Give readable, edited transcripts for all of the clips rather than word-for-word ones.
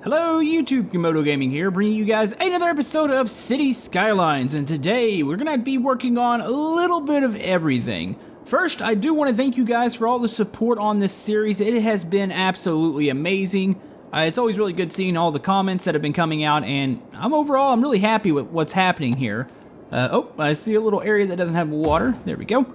Hello YouTube, Camodo Gaming here, bringing you guys another episode of City Skylines, and today we're going to be working on a little bit of everything. First, I do want to thank you guys for all the support on this series. It has been absolutely amazing. It's always really good seeing all the comments that have been coming out, and I'm really happy with what's happening here. Oh, I see a little area that doesn't have water. There we go.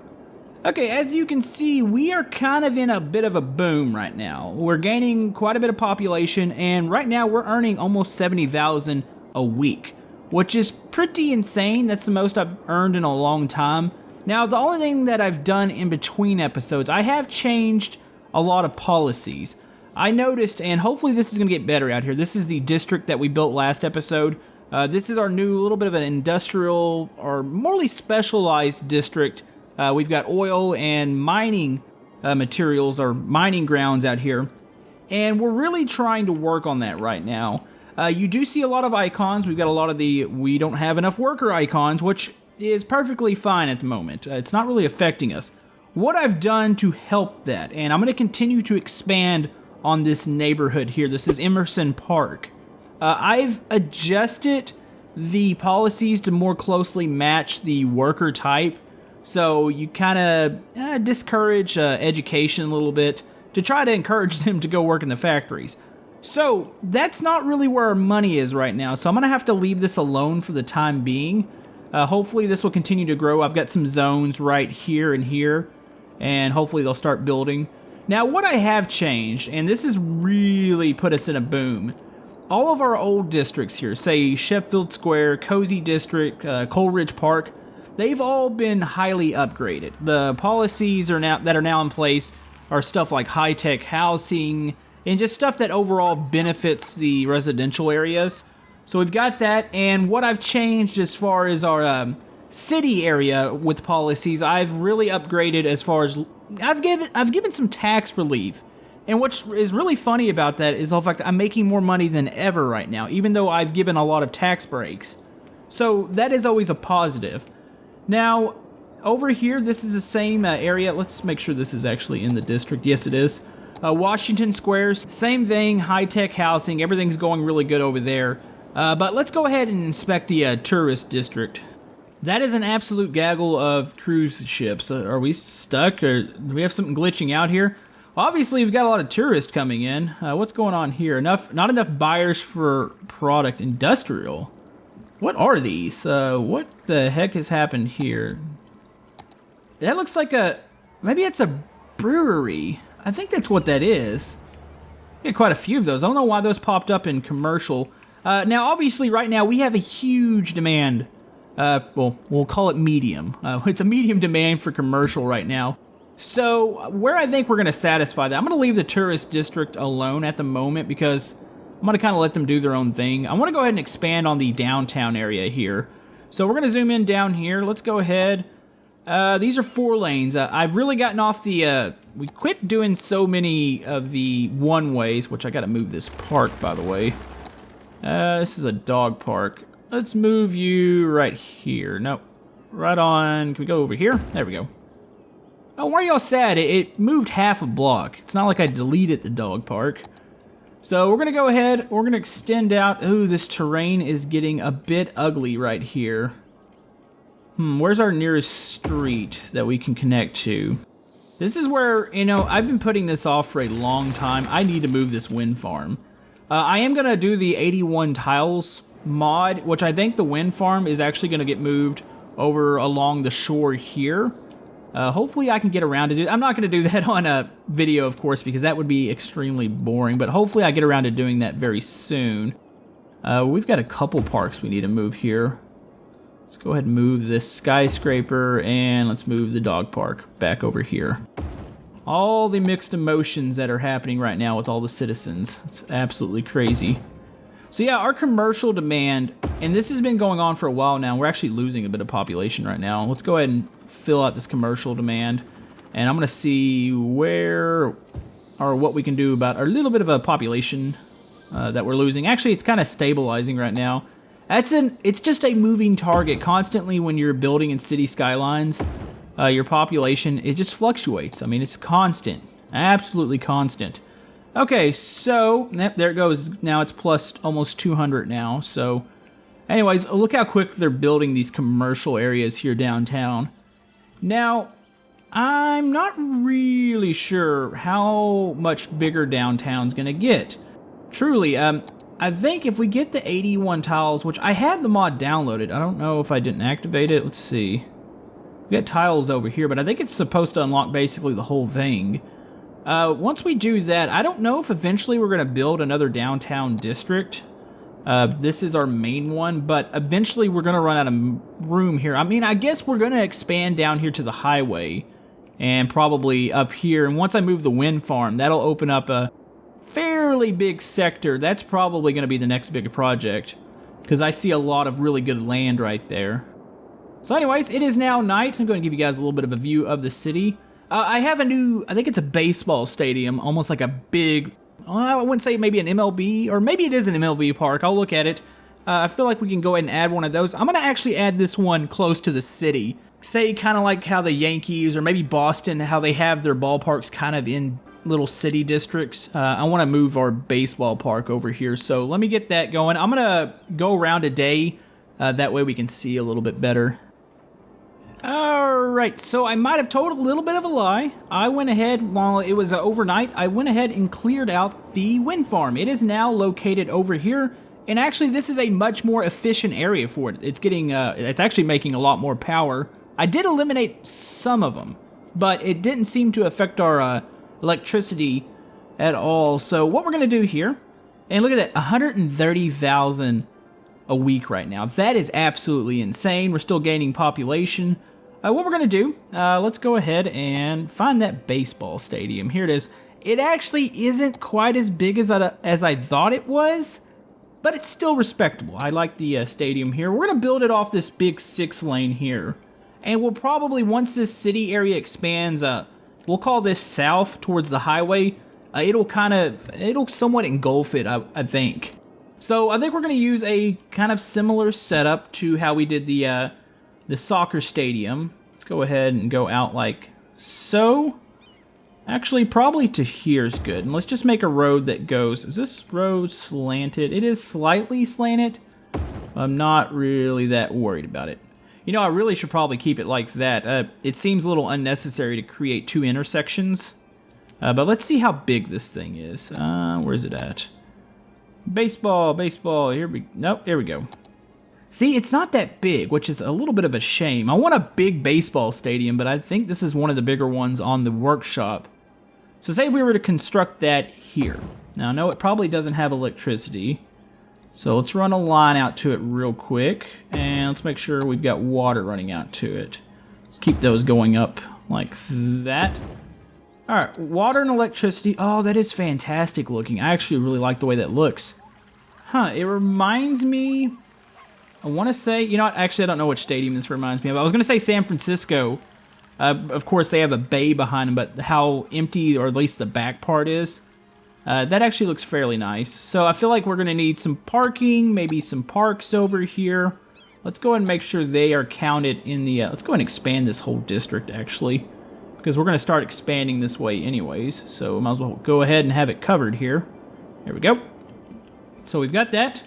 Okay, as you can see, we are kind of in a bit of a boom right now. We're gaining quite a bit of population, and right now we're earning almost 70,000 a week, which is pretty insane. That's the most I've earned in a long time. Now, the only thing that I've done in between episodes, I have changed a lot of policies. I noticed, and hopefully this is going to get better out here. This is the district that we built last episode. This is our new little bit of an industrial or morely specialized district. We've got oil and mining materials or mining grounds out here, and we're really trying to work on that right now. You do see a lot of icons. We've got a lot of the we don't have enough worker icons, which is perfectly fine at the moment. It's not really affecting us. What I've done to help that, and I'm going to continue to expand on this neighborhood here. This is Emerson Park. I've adjusted the policies to more closely match the worker type. So you kind of discourage education a little bit to try to encourage them to go work in the factories. So that's not really where our money is right now. So I'm going to have to leave this alone for the time being. Hopefully this will continue to grow. I've got some zones right here and here, and hopefully they'll start building. Now what I have changed, and this has really put us in a boom. All of our old districts here, say Sheffield Square, Cozy District, Coleridge Park, they've all been highly upgraded. The policies that are now in place are stuff like high-tech housing and just stuff that overall benefits the residential areas. So we've got that, and what I've changed as far as our city area with policies, I've really upgraded as far as I've given some tax relief. And what is really funny about that is the fact I'm making more money than ever right now, even though I've given a lot of tax breaks. So that is always a positive. Now, over here, this is the same area. Let's make sure this is actually in the district. Yes, it is. Washington Squares, same thing, high-tech housing. Everything's going really good over there. But let's go ahead and inspect the tourist district. That is an absolute gaggle of cruise ships. Are we stuck, or do we have something glitching out here? Obviously, we've got a lot of tourists coming in. What's going on here? Not enough buyers for product. Industrial. What are these? What the heck has happened here? That looks like maybe it's a brewery. I think that's what that is. We got quite a few of those. I don't know why those popped up in commercial. Now, obviously, right now, we have a huge demand. Well, we'll call it medium. It's a medium demand for commercial right now. So, where I think we're going to satisfy that, I'm going to leave the tourist district alone at the moment because I'm going to kind of let them do their own thing. I want to go ahead and expand on the downtown area here. So we're going to zoom in down here. Let's go ahead. These are 4 lanes. I've really gotten off the... we quit doing so many of the one-ways, which I got to move this park, by the way. This is a dog park. Let's move you right here. Nope. Right on. Can we go over here? There we go. Oh, why are y'all sad? It moved half a block. It's not like I deleted the dog park. So we're going to go ahead, we're going to extend out. Ooh, this terrain is getting a bit ugly right here. Where's our nearest street that we can connect to? This is where, I've been putting this off for a long time. I need to move this wind farm. I am going to do the 81 tiles mod, which I think the wind farm is actually going to get moved over along the shore here. Hopefully I can get around to do it. I'm not going to do that on a video, of course, because that would be extremely boring, but hopefully I get around to doing that very soon. We've got a couple parks we need to move here. Let's go ahead and move this skyscraper, and let's move the dog park back over here. All the mixed emotions that are happening right now with all the citizens. It's absolutely crazy. So yeah, our commercial demand, and this has been going on for a while now. We're actually losing a bit of population right now. Let's go ahead and fill out this commercial demand, and I'm going to see where or what we can do about our little bit of a population that we're losing. Actually, it's kind of stabilizing right now. It's just a moving target. Constantly when you're building in City Skylines, your population, it just fluctuates. I mean, it's constant, absolutely constant. Okay, so yep, there it goes. Now it's plus almost 200 now. So anyways, look how quick they're building these commercial areas here downtown. Now, I'm not really sure how much bigger downtown's gonna get. Truly, I think if we get the 81 tiles, which I have the mod downloaded, I don't know if I didn't activate it. Let's see. We got tiles over here, but I think it's supposed to unlock basically the whole thing. Once we do that, I don't know if eventually we're gonna build another downtown district. This is our main one, but eventually we're gonna run out of room here. I mean, I guess we're gonna expand down here to the highway and probably up here. And once I move the wind farm, that'll open up a fairly big sector. That's probably gonna be the next big project because I see a lot of really good land right there. So anyways, it is now night. I'm going to give you guys a little bit of a view of the city. I have a new, I think it's a baseball stadium, almost like a big, I wouldn't say maybe an MLB, or maybe it is an MLB park. I'll look at it. I feel like we can go ahead and add one of those. I'm going to actually add this one close to the city. Say kind of like how the Yankees, or maybe Boston, how they have their ballparks kind of in little city districts. I want to move our baseball park over here. So let me get that going. I'm going to go around a day. That way we can see a little bit better. Alright, so I might have told a little bit of a lie. I went ahead, while it was overnight, I went ahead and cleared out the wind farm. It is now located over here, and actually this is a much more efficient area for it. It's getting, it's actually making a lot more power. I did eliminate some of them, but it didn't seem to affect our electricity at all. So what we're going to do here, and look at that, 130,000 a week right now. That is absolutely insane. We're still gaining population. What we're going to do, let's go ahead and find that baseball stadium. Here it is. It actually isn't quite as big as I thought it was, but it's still respectable. I like the stadium here. We're going to build it off this big 6-lane here. And we'll probably, once this city area expands, we'll call this south towards the highway. It'll somewhat engulf it, I think. So I think we're going to use a kind of similar setup to how we did the soccer stadium. Let's go ahead and go out like so. Actually, probably to here is good. And let's just make a road that goes... Is this road slanted? It is slightly slanted. I'm not really that worried about it. You know, I really should probably keep it like that. It seems a little unnecessary to create two intersections. But let's see how big this thing is. Where is it at? Baseball, here we go. See, it's not that big, which is a little bit of a shame. I want a big baseball stadium, but I think this is one of the bigger ones on the workshop. So say if we were to construct that here. Now, I know it probably doesn't have electricity. So let's run a line out to it real quick. And let's make sure we've got water running out to it. Let's keep those going up like that. Alright, water and electricity. Oh, that is fantastic looking. I actually really like the way that looks. Huh, it reminds me... I want to say... You know what? Actually, I don't know which stadium this reminds me of. I was going to say San Francisco. Of course, they have a bay behind them, but how empty, or at least the back part is, that actually looks fairly nice. So I feel like we're going to need some parking, maybe some parks over here. Let's go ahead and make sure they are counted in the... let's go ahead and expand this whole district, actually. Because we're going to start expanding this way anyways. So we might as well go ahead and have it covered here. There we go. So we've got that.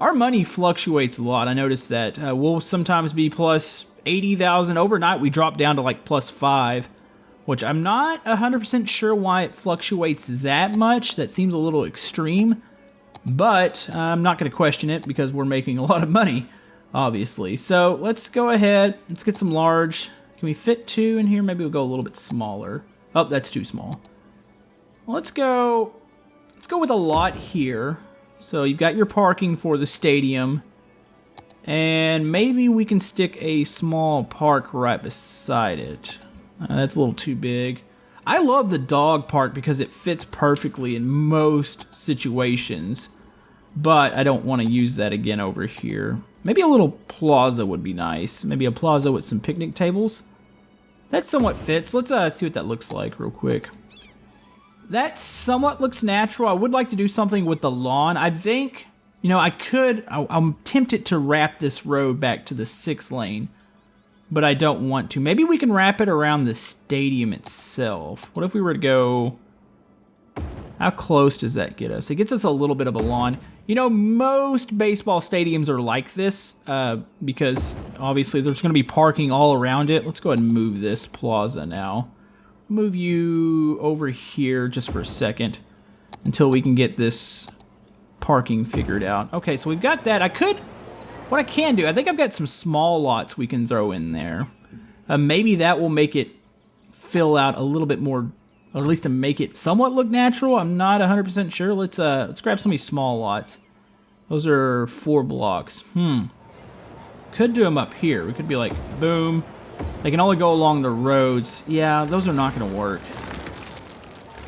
Our money fluctuates a lot. I noticed that. We'll sometimes be plus 80,000. Overnight we drop down to like plus 5. Which I'm not 100% sure why it fluctuates that much. That seems a little extreme. But I'm not going to question it because we're making a lot of money. Obviously. So let's go ahead. Let's get some large... Can we fit 2 in here? Maybe we'll go a little bit smaller. Oh, that's too small. Well, let's go with a lot here. So you've got your parking for the stadium. And maybe we can stick a small park right beside it. That's a little too big. I love the dog park because it fits perfectly in most situations. But I don't want to use that again over here. Maybe a little plaza would be nice. Maybe a plaza with some picnic tables. That somewhat fits. Let's see what that looks like real quick. That somewhat looks natural. I would like to do something with the lawn. I think, you know, I'm tempted to wrap this road back to the 6 lane. But I don't want to. Maybe we can wrap it around the stadium itself. What if we were to go... How close does that get us? It gets us a little bit of a lawn. You know, most baseball stadiums are like this because obviously there's going to be parking all around it. Let's go ahead and move this plaza now. Move you over here just for a second until we can get this parking figured out. Okay, so we've got that. What I can do, I think I've got some small lots we can throw in there. Maybe that will make it fill out a little bit more, or at least to make it somewhat look natural. I'm not 100% sure. Let's grab some of these small lots. Those are 4 blocks. Could do them up here. We could be like, boom. They can only go along the roads. Yeah, those are not going to work.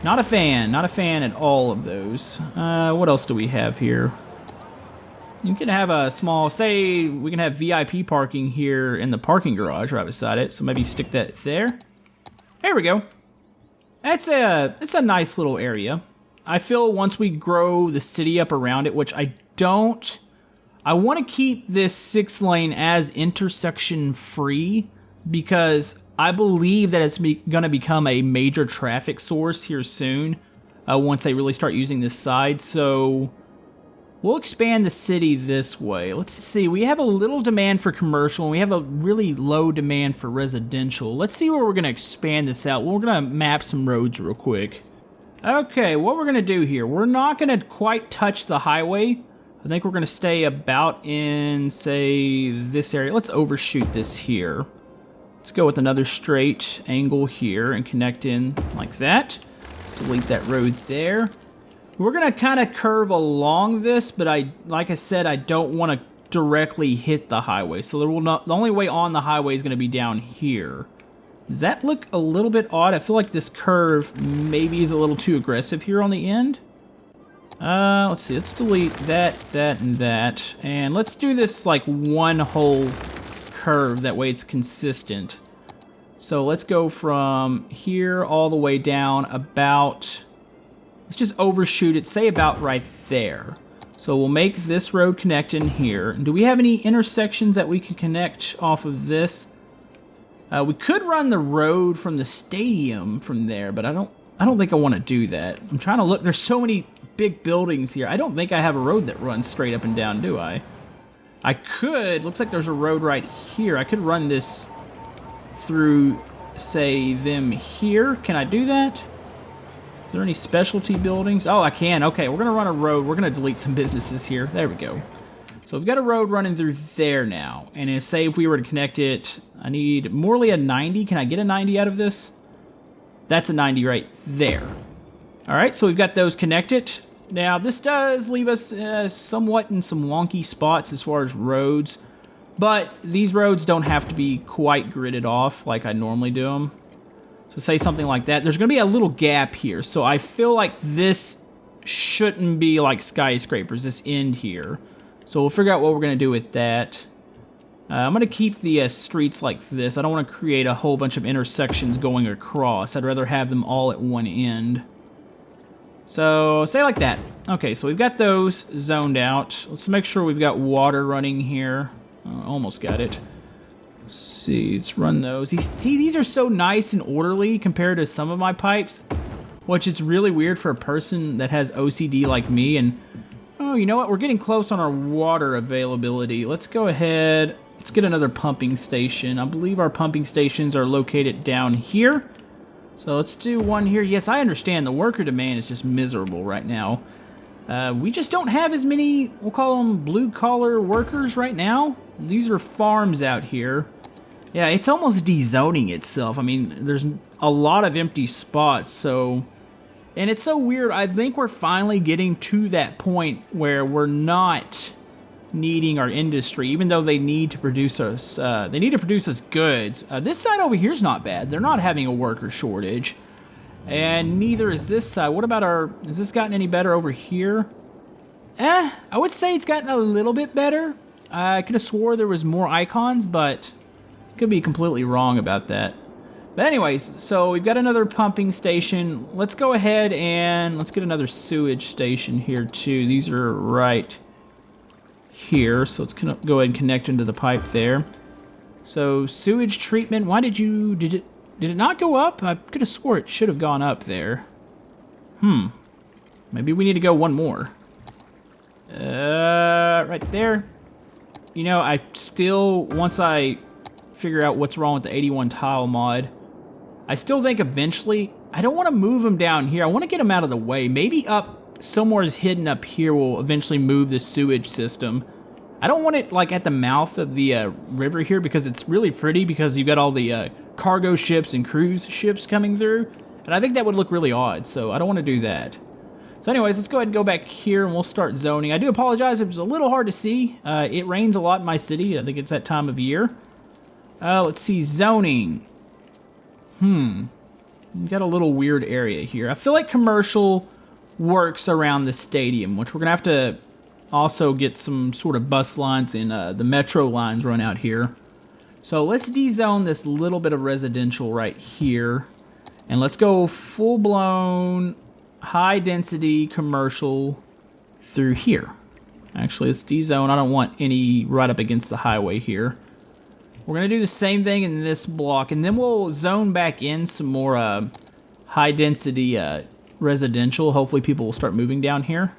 Not a fan. Not a fan at all of those. What else do we have here? You can have a small, say, we can have VIP parking here in the parking garage right beside it. So maybe stick that there. There we go. It's a nice little area. I feel once we grow the city up around it, which I don't, I want to keep this 6-lane as intersection free because I believe that it's going to become a major traffic source here soon once they really start using this side. So we'll expand the city this way. Let's see, we have a little demand for commercial and we have a really low demand for residential. Let's see where we're gonna expand this out. We're gonna map some roads real quick. Okay, what we're gonna do here, we're not gonna quite touch the highway. I think we're gonna stay about in, say, this area. Let's overshoot this here. Let's go with another straight angle here and connect in like that. Let's delete that road there. We're gonna kind of curve along this, but like I said, I don't want to directly hit the highway. So the only way on the highway is gonna be down here. Does that look a little bit odd? I feel like this curve maybe is a little too aggressive here on the end. Let's see, let's delete that, that, and that. And let's do this like one whole curve, that way it's consistent. So let's go from here all the way down about, let's just overshoot it, say about right there. So we'll make this road connect in here. And do we have any intersections that we can connect off of this? We could run the road from the stadium from there, but I don't think I want to do that. I'm trying to look, there's so many big buildings here. I don't think I have a road that runs straight up and down, do I? I could, looks like there's a road right here. I could run this through, say, them here. Can I do that? Is there any specialty buildings? Oh, I can. Okay, we're gonna run a road. We're gonna delete some businesses here. There we go. So we've got a road running through there now. And say if we were to connect it, I need morely a 90. Can I get a 90 out of this? That's a 90 right there. All right, so we've got those connected. Now this does leave us somewhat in some wonky spots as far as roads, but these roads don't have to be quite gridded off like I normally do them. So say something like that. There's gonna be a little gap here, so I feel like this shouldn't be like skyscrapers, this end here. So we'll figure out what we're gonna do with that. I'm gonna keep the streets like this. I don't wanna create a whole bunch of intersections going across. I'd rather have them all at one end. So say like that. Okay, so we've got those zoned out. Let's make sure we've got water running here. Almost got it. Let's see, let's run those. See, these are so nice and orderly compared to some of my pipes, which is really weird for a person that has OCD like me. And oh, you know what? We're getting close on our water availability. Let's go ahead. Let's get another pumping station. I believe our pumping stations are located down here. So let's do one here. Yes, I understand the worker demand is just miserable right now. We just don't have as many, we'll call them blue-collar workers right now. These are farms out here. Yeah, it's almost dezoning itself. I mean, there's a lot of empty spots, so... And it's so weird, I think we're finally getting to that point where we're not needing our industry, even though they need to produce us, goods. This side over here is not bad. They're not having a worker shortage. And neither is this side. What about has this gotten any better over here? I would say it's gotten a little bit better. I could have swore there was more icons, but could be completely wrong about that. But anyways, so we've got another pumping station. Let's go ahead and let's get another sewage station here too. These are right here, so let's go ahead and connect into the pipe there. So sewage treatment, why did it not go up? I could have swore it should have gone up there. Maybe we need to go one more. Right there. You know, I still, once I figure out what's wrong with the 81 tile mod, I still think eventually, I don't want to move them down here. I want to get them out of the way. Maybe up somewhere is hidden up here will eventually move the sewage system. I don't want it like at the mouth of the river here because it's really pretty because you've got all the cargo ships and cruise ships coming through. And I think that would look really odd, so I don't want to do that. So anyways, let's go ahead and go back here and we'll start zoning. I do apologize, it was a little hard to see. It rains a lot in my city. I think it's that time of year. Let's see, zoning. We've got a little weird area here. I feel like commercial works around the stadium, which we're gonna have to also get some sort of bus lines and the metro lines run out here. So let's dezone this little bit of residential right here. And let's go full-blown high-density commercial through here. Actually, let's dezone. I don't want any right up against the highway here. We're going to do the same thing in this block, and then we'll zone back in some more high-density residential. Hopefully people will start moving down here.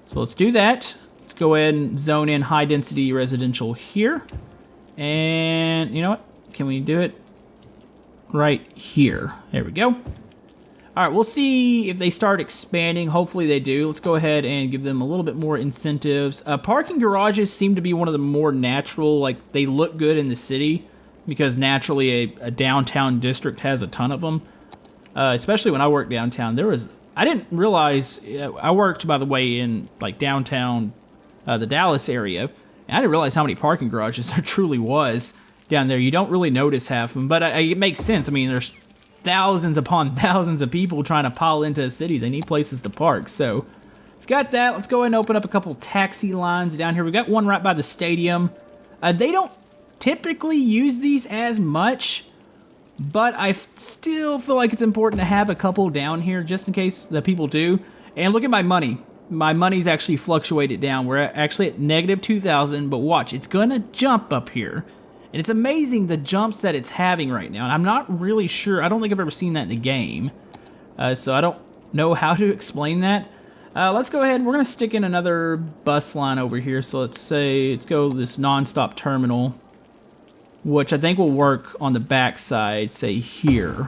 So let's do that. Let's go ahead and zone in high-density residential here. And you know what? Can we do it right here? There we go. All right, we'll see if they start expanding. Hopefully they do. Let's go ahead and give them a little bit more incentives. Parking garages seem to be one of the more natural, like they look good in the city because naturally a downtown district has a ton of them. Especially when I worked downtown, I didn't realize, I worked, by the way, in like downtown, the Dallas area, and I didn't realize how many parking garages there truly was down there. You don't really notice half of them, but it makes sense. I mean, there's thousands upon thousands of people trying to pile into a city. They need places to park. So we've got that. Let's go ahead and open up a couple taxi lines down here. We've got one right by the stadium. They don't typically use these as much, but I still feel like it's important to have a couple down here just in case the people do. And look at my money. My money's actually fluctuated down. We're actually at negative 2,000, but watch, it's gonna jump up here. And it's amazing the jumps that it's having right now. And I'm not really sure. I don't think I've ever seen that in the game. So I don't know how to explain that. Let's go ahead. We're going to stick in another bus line over here. So let's go this non-stop terminal, which I think will work on the back side, say here.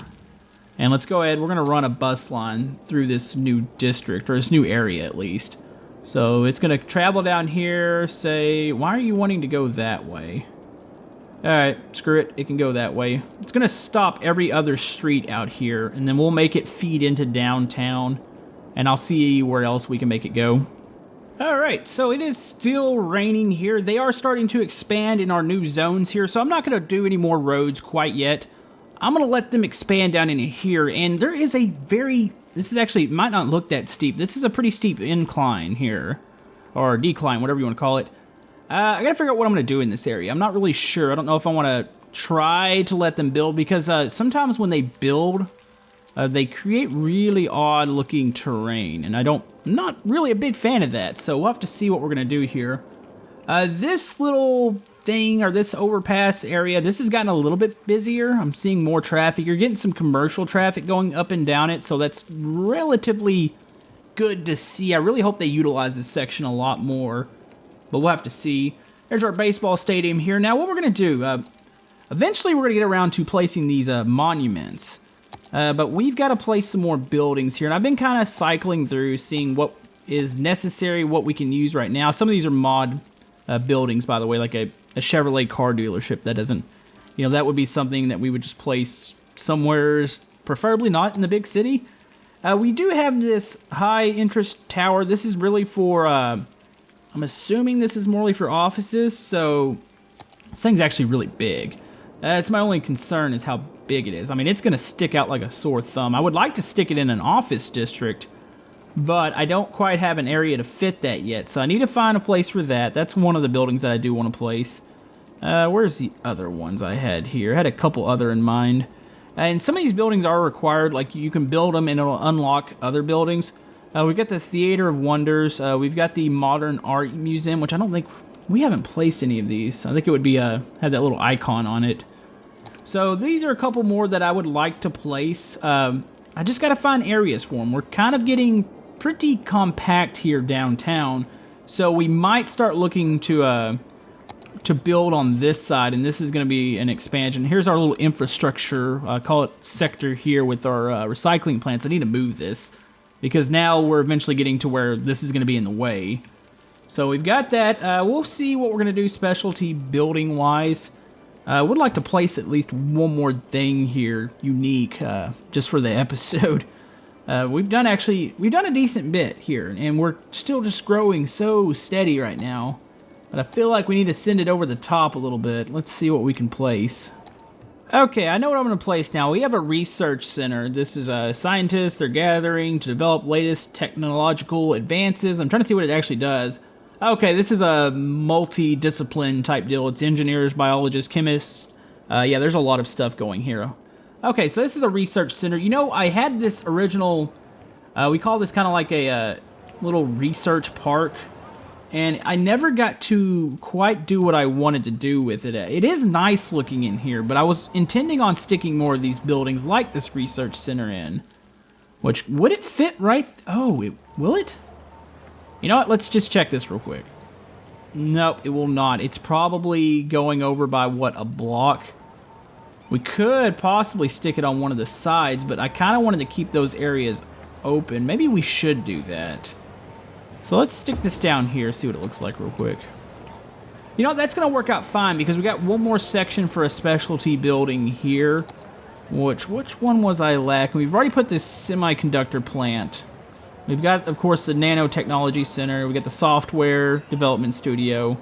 And let's go ahead. We're going to run a bus line through this new district, or this new area at least. So it's going to travel down here, say, why are you wanting to go that way? Alright, screw it, it can go that way. It's gonna stop every other street out here, and then we'll make it feed into downtown, and I'll see where else we can make it go. Alright, so it is still raining here. They are starting to expand in our new zones here, so I'm not gonna do any more roads quite yet. I'm gonna let them expand down into here, and there is a this is actually, it might not look that steep. This is a pretty steep incline here, or decline, whatever you want to call it. I gotta figure out what I'm gonna do in this area. I'm not really sure. I don't know if I want to try to let them build because sometimes when they build, they create really odd looking terrain, and I'm not really a big fan of that. So we'll have to see what we're gonna do here. This little thing, or this overpass area, this has gotten a little bit busier. I'm seeing more traffic. You're getting some commercial traffic going up and down it, so that's relatively good to see. I really hope they utilize this section a lot more. But we'll have to see. There's our baseball stadium here. Now what we're going to do, eventually we're going to get around to placing these monuments. But we've got to place some more buildings here. And I've been kind of cycling through, seeing what is necessary, what we can use right now. Some of these are mod buildings, by the way, like a Chevrolet car dealership. That doesn't, you know, that would be something that we would just place somewhere, preferably not in the big city. We do have this high interest tower. This is really for... I'm assuming this is morely for offices, so this thing's actually really big. It's my only concern is how big it is. I mean, it's going to stick out like a sore thumb. I would like to stick it in an office district, but I don't quite have an area to fit that yet, so I need to find a place for that. That's one of the buildings that I do want to place. Where's the other ones I had here? I had a couple other in mind. And some of these buildings are required, like you can build them and it'll unlock other buildings. We've got the Theater of Wonders. We've got the Modern Art Museum, which I don't think we haven't placed any of these. I think it would be have that little icon on it. So these are a couple more that I would like to place. I just got to find areas for them. We're kind of getting pretty compact here downtown, so we might start looking to build on this side, and this is going to be an expansion. Here's our little infrastructure, call it sector here with our recycling plants. I need to move this because now we're eventually getting to where this is going to be in the way. So we've got that. We'll see what we're going to do specialty building wise. I would like to place at least one more thing here, unique, just for the episode. We've done a decent bit here, and we're still just growing so steady right now. But I feel like we need to send it over the top a little bit. Let's see what we can place. Okay, I know what I'm going to place now. We have a research center. This is scientists. They're gathering to develop latest technological advances. I'm trying to see what it actually does. Okay, this is a multi-discipline type deal. It's engineers, biologists, chemists. Yeah, there's a lot of stuff going here. Okay, so this is a research center. You know, I had this original, we call this kind of like a little research park. And I never got to quite do what I wanted to do with it. It is nice looking in here, but I was intending on sticking more of these buildings like this research center in. Which, would it fit right? Will it? You know what? Let's just check this real quick. Nope, it will not. It's probably going over by, what, a block? We could possibly stick it on one of the sides, but I kind of wanted to keep those areas open. Maybe we should do that. So let's stick this down here, see what it looks like real quick. You know, that's going to work out fine because we got one more section for a specialty building here. Which one was I lacking? We've already put this semiconductor plant. We've got, of course, the nanotechnology center. We got the software development studio.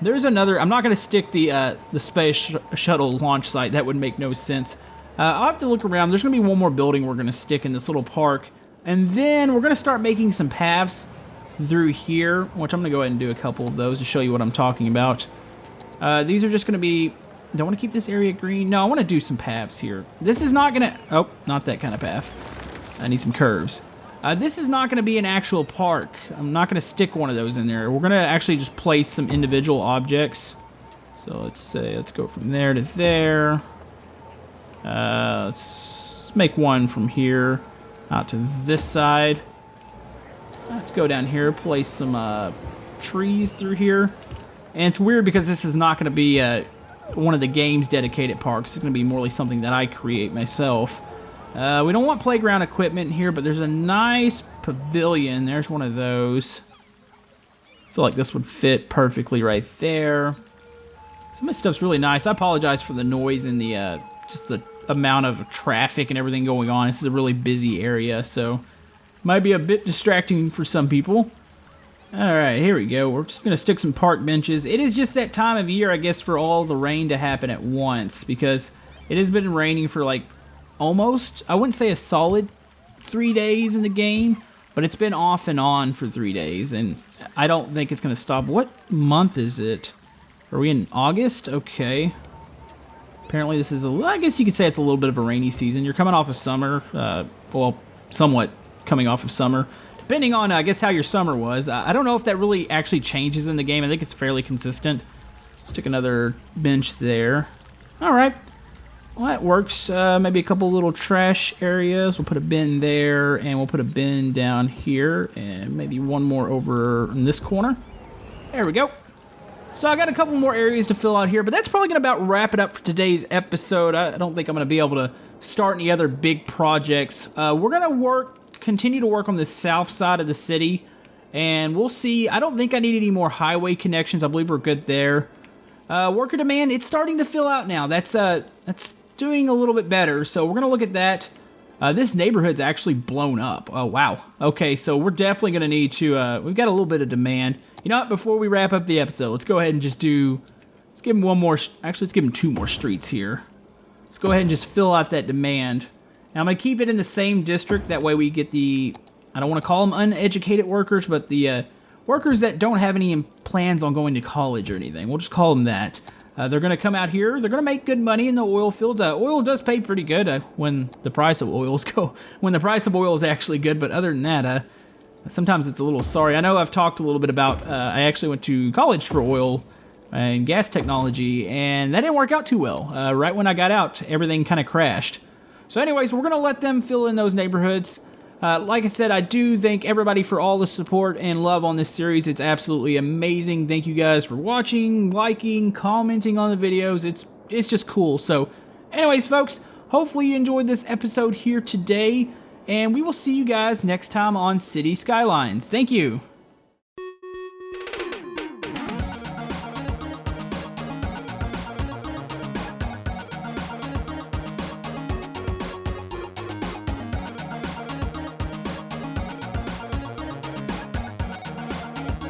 There's another. I'm not going to stick the space shuttle launch site. That would make no sense. I'll have to look around. There's going to be one more building we're going to stick in this little park. And then we're going to start making some paths through here, which I'm going to go ahead and do a couple of those to show you what I'm talking about. These are just going to be... Do I want to keep this area green? No, I want to do some paths here. This is not going to... Oh, not that kind of path. I need some curves. This is not going to be an actual park. I'm not going to stick one of those in there. We're going to actually just place some individual objects. So let's go from there to there. Let's make one from here out to this side. Let's go down here, place some trees through here. And it's weird because this is not going to be one of the game's dedicated parks. It's going to be more like something that I create myself. We don't want playground equipment here, but there's a nice pavilion. There's one of those. I feel like this would fit perfectly right there. Some of this stuff's really nice. I apologize for the noise and the just the amount of traffic and everything going on. This is a really busy area, so... Might be a bit distracting for some people. Alright, here we go. We're just going to stick some park benches. It is just that time of year, I guess, for all the rain to happen at once. Because it has been raining for like almost, I wouldn't say a solid 3 days in the game. But it's been off and on for 3 days. And I don't think it's going to stop. What month is it? Are we in August? Okay. Apparently this is I guess you could say it's a little bit of a rainy season. You're coming off of summer. Well, somewhat coming off of summer, depending on, I guess, how your summer was. I don't know if that really actually changes in the game. I think it's fairly consistent. Stick another bench there. All right. Well, that works. Maybe a couple little trash areas. We'll put a bin there, and we'll put a bin down here, and maybe one more over in this corner. There we go. So I got a couple more areas to fill out here, but that's probably going to about wrap it up for today's episode. I don't think I'm going to be able to start any other big projects. We're going to continue to work on the south side of the city, and we'll see. I don't think I need any more highway connections. I believe we're good there. Worker demand, it's starting to fill out now. That's doing a little bit better, so we're going to look at that. This neighborhood's actually blown up. Oh, wow. Okay, so we're definitely going to need to... we've got a little bit of demand. You know what? Before we wrap up the episode, let's go ahead and just do... Let's give him one more... Actually, let's give him 2 more streets here. Let's go ahead and just fill out that demand. Now, I'm going to keep it in the same district. That way we get the... I don't want to call them uneducated workers, but the workers that don't have any plans on going to college or anything. We'll just call them that. They're going to come out here. They're going to make good money in the oil fields. Oil does pay pretty good when the price of oils go. When the price of oil is actually good, but other than that, sometimes it's a little sorry. I know I've talked a little bit about. I actually went to college for oil and gas technology, and that didn't work out too well. Right when I got out, everything kind of crashed. So, anyways, we're going to let them fill in those neighborhoods. Like I said, I do thank everybody for all the support and love on this series. It's absolutely amazing. Thank you guys for watching, liking, commenting on the videos. It's just cool. So anyways, folks, hopefully you enjoyed this episode here today, and we will see you guys next time on City Skylines. Thank you.